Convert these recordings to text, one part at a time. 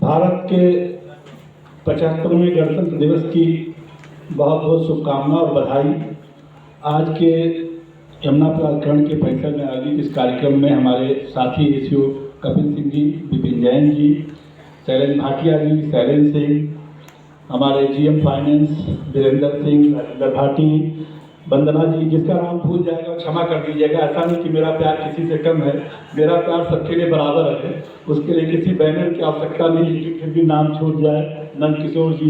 भारत के 75वें गणतंत्र दिवस की बहुत बहुत शुभकामना और बधाई। आज के यमुना प्राधिकरण के परिसर में आयोजित इस कार्यक्रम में हमारे साथी एसीओ कपिल सिंह जी, विपिन जैन जी, शैलेंद्र भाटिया जी, शैलेंद्र सिंह, हमारे जीएम फाइनेंस वीरेंद्र सिंह, राजेंद्र भाटी, वंदना जी, जिसका नाम भूल जाएगा क्षमा कर दीजिएगा। ऐसा नहीं कि मेरा प्यार किसी से कम है, मेरा प्यार सबके लिए बराबर है। उसके लिए किसी बैनर की आवश्यकता नहीं है कि फिर भी नाम छूट जाए। नंद किशोर जी,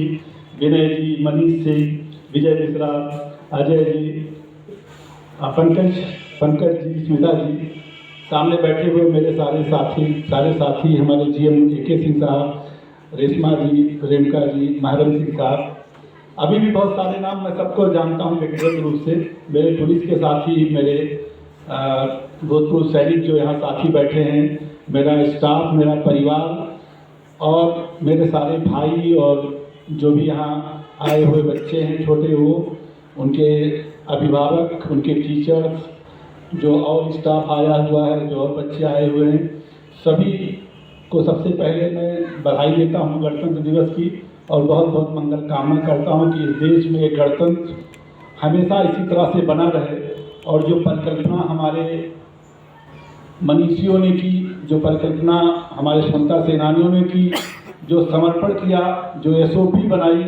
विनय जी, मनीष सिंह, विजय मिश्रा, अजय जी, पंकज जी, स्मिता जी, सामने बैठे हुए मेरे सारे साथी हमारे जीएम AK सिंह साहब, रेशमा जी, रेणुका जी, महरम सिंह साहब, अभी भी बहुत सारे नाम मैं सबको जानता हूँ व्यक्तिगत रूप से। मेरे पुलिस के साथी, मेरे भूतपूर्व सैनिक जो यहाँ साथी बैठे हैं, मेरा स्टाफ, मेरा परिवार और मेरे सारे भाई और जो भी यहाँ आए हुए बच्चे हैं, छोटे हो, उनके अभिभावक, उनके टीचर्स, जो और स्टाफ आया हुआ है, जो और बच्चे आए हुए हैं, सभी को सबसे पहले मैं बधाई देता हूँ गणतंत्र दिवस की और बहुत बहुत मंगल कामना करता हूँ कि इस देश में गणतंत्र हमेशा इसी तरह से बना रहे और जो परिकल्पना हमारे मनीषियों ने की, जो परिकल्पना हमारे स्वतंत्रता सेनानियों ने की, जो समर्पण किया, जो SOP बनाई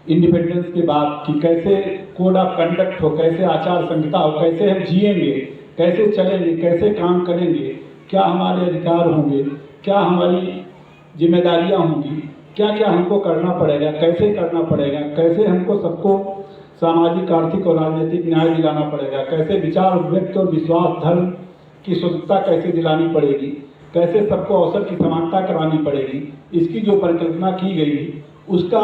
इंडिपेंडेंस के बाद कि कैसे कोड ऑफ कंडक्ट हो, कैसे आचार संहिता हो, कैसे हम जिएंगे, कैसे चलेंगे, कैसे काम करेंगे, क्या हमारे अधिकार होंगे, क्या हमारी जिम्मेदारियां होंगी, क्या क्या हमको करना पड़ेगा, कैसे करना पड़ेगा, कैसे हमको सबको सामाजिक, आर्थिक और राजनीतिक न्याय दिलाना पड़ेगा, कैसे विचार, व्यक्त और विश्वास, धर्म की स्वतंत्रता कैसे दिलानी पड़ेगी, कैसे सबको अवसर की समानता करानी पड़ेगी, इसकी जो परिकल्पना की गई उसका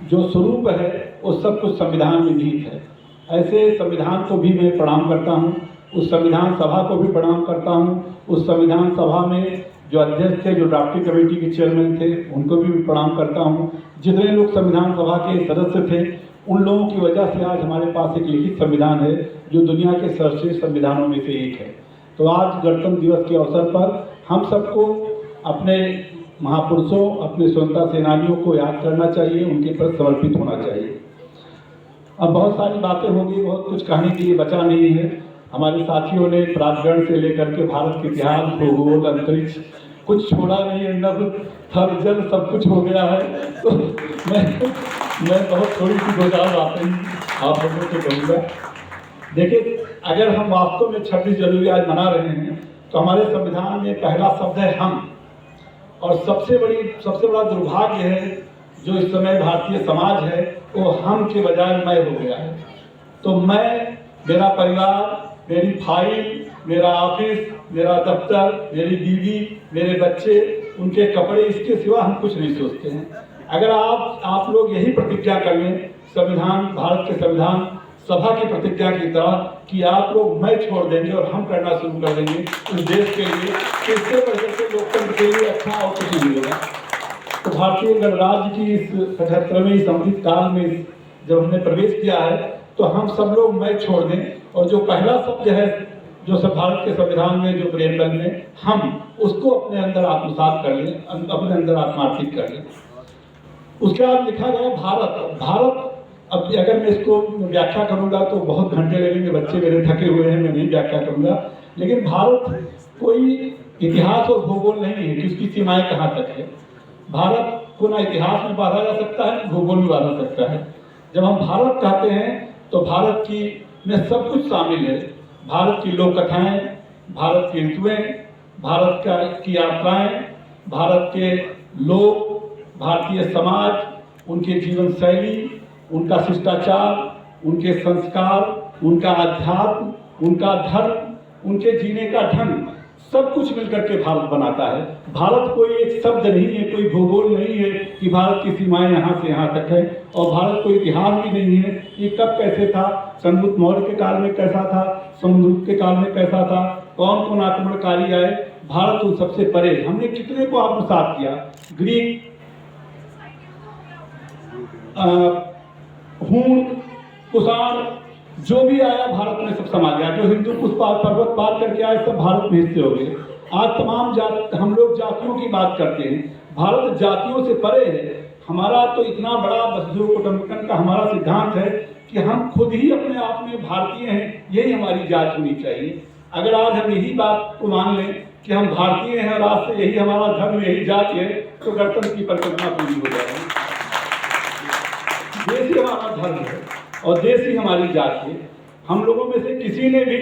जो स्वरूप है वो सब कुछ संविधान में निहित है। ऐसे संविधान को भी मैं प्रणाम करता हूँ, उस संविधान सभा को भी प्रणाम करता हूँ, उस संविधान सभा में जो अध्यक्ष थे, जो ड्राफ्टिंग कमेटी के चेयरमैन थे, उनको भी प्रणाम करता हूँ। जितने लोग संविधान सभा के सदस्य थे, उन लोगों की वजह से आज हमारे पास एक लिखित संविधान है जो दुनिया के सर्वश्रेष्ठ संविधानों में से एक है। तो आज गणतंत्र दिवस के अवसर पर हम सबको अपने महापुरुषों, अपने स्वतंत्रता सेनानियों को याद करना चाहिए, उनके प्रति समर्पित होना चाहिए। अब बहुत सारी बातें होंगी, बहुत कुछ कहने के लिए बचा नहीं है। हमारे साथियों ने प्राधिकरण से लेकर के भारत के इतिहास, भूगोल, अंतरिक्ष कुछ छोड़ा नहीं है, नभ, थल, जल सब कुछ हो गया है। तो मैं बहुत थोड़ी सी दो चार बातें आप लोगों से कहूँगा। देखिए, अगर हम वास्तव में 26 जनवरी आज मना रहे हैं तो हमारे संविधान में पहला शब्द है हम, और सबसे बड़ा दुर्भाग्य है जो इस समय भारतीय समाज है वो हम के बजाय मैं हो गया है। तो मैं, मेरा परिवार, मेरी फाइल, मेरा ऑफिस, मेरा दफ्तर, मेरी बीवी, मेरे बच्चे, उनके कपड़े, इसके सिवा हम कुछ नहीं सोचते हैं। अगर आप लोग यही प्रतिज्ञा कर लें संविधान, भारत के संविधान सभा की प्रतिज्ञा की तरह कि आप लोग मैं छोड़ देंगे और हम करना शुरू कर देंगे इस देश के लिए, इससे बढ़कर के लोकतंत्र के लिए अच्छा और कुछ नहीं होगा। तो भारतीय गणराज्य की इस 75वें समृद्ध काल में जब हमने प्रवेश किया है तो हम सब लोग मैं छोड़ दें और जो पहला शब्द है जो सब भारत के संविधान में, जो प्रेमबल में, हम उसको अपने अंदर आत्मसात कर लें, अपने अंदर आत्मार्थित कर लें। उसके बाद लिखा गया भारत। अब अगर मैं इसको व्याख्या करूंगा तो बहुत घंटे लगेंगे, बच्चे मेरे थके हुए हैं, मैं नहीं व्याख्या करूंगा। लेकिन भारत कोई इतिहास और भूगोल नहीं है कि उसकी सीमाएं कहाँ तक है। भारत को ना इतिहास में बांधा जा सकता है, ना भूगोल में बांधा सकता है। जब हम भारत कहते हैं तो भारत की में सब कुछ शामिल है। भारत की लोक कथाएं, भारत की ऋतुएं, भारत की यात्राएं, भारत के लोग, भारतीय समाज, उनके जीवन शैली, उनका शिष्टाचार, उनके संस्कार, उनका अध्यात्म, उनका धर्म, उनके जीने का ढंग, सब कुछ मिलकर के भारत बनाता है। भारत कोई एक शब्द नहीं है, कोई भूगोल नहीं है कि भारत की सीमाएं यहाँ से यहाँ तक है, और भारत कोई इतिहास भी नहीं है। ये कब कैसे था, चंद्रगुप्त मौर्य के काल में कैसा था, समुद्रगुप्त के काल में कैसा था, कौन कौन आक्रमणकारी आए, भारत उन सबसे परे। हमने कितने को आत्मसात किया, ग्रीक, हूण, कुषाण, जो भी आया भारत में सब समा गया। जो हिंदू कुछ पर्वत पार करके आए सब भारत में हिस्से हो गए। आज तमाम हम लोग जातियों की बात करते हैं, भारत जातियों से परे है। हमारा तो इतना बड़ा वसुधैव कुटुंबकम का हमारा सिद्धांत है कि हम खुद ही अपने आप में भारतीय हैं, यही हमारी जात होनी चाहिए। अगर आज हम यही बात को मान लें कि हम भारतीय हैं और आज से यही हमारा धर्म, यही जाति है, तो गणतंत्र की परिकल्पना पूरी हो जाएगी। देश ही हमारा धर्म है और देश ही हमारी जात है। हम लोगों में से किसी ने भी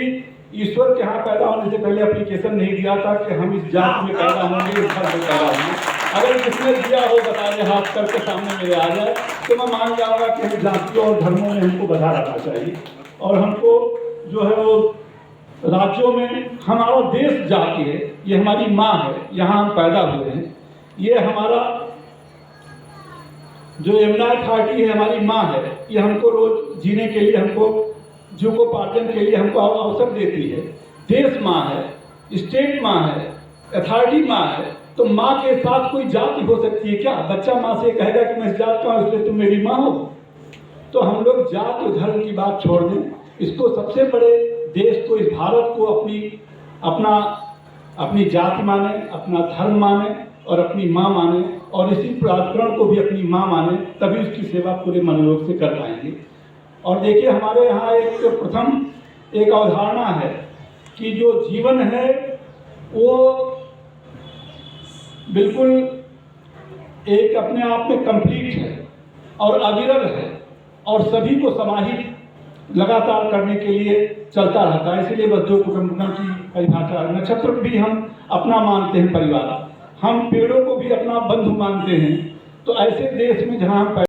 ईश्वर के यहाँ पैदा होने से पहले एप्लीकेशन नहीं दिया था कि हम इस जात में पैदा होंगे, इस धर्म में पैदा होंगे। अगर जिसने दिया हो बताए हाथ करके सामने मेरे आ जाए तो मैं मान जाऊंगा कि हम जातियों और धर्मों में हमको बधा रखना चाहिए और हमको जो है वो राज्यों में हमारा देश जाति है, ये हमारी माँ है, यहाँ हम पैदा हुए हैं। ये हमारा जो यमुना अथॉरिटी है हमारी माँ है, ये हमको रोज जीने के लिए, हमको जीवकोपार्जन के लिए हमको अवसर देती है। देश माँ है, स्टेट माँ है, अथॉरिटी माँ है, तो माँ के साथ कोई जाति हो सकती है क्या? बच्चा माँ से कहेगा कि मैं इस जात का हूँ इसलिए तुम मेरी माँ हो। तो हम लोग जात और धर्म की बात छोड़ दें, इसको सबसे बड़े देश को, इस भारत को अपनी जाति माने, अपना धर्म माने और अपनी माँ माने और इसी प्राधिकरण को भी अपनी माँ माने, तभी उसकी सेवा पूरे मनोयोग से कर पाएंगे। और देखिए हमारे यहाँ एक अवधारणा है कि जो जीवन है वो बिल्कुल एक अपने आप में कंप्लीट है और अविरल है और सभी को समाहित लगातार करने के लिए चलता रहता है। इसीलिए वसुधैव कुटुंबकम की परिभाषा, नक्षत्र भी हम अपना मानते हैं परिवार, हम पेड़ों को भी अपना बंधु मानते हैं। तो ऐसे देश में जहाँ हम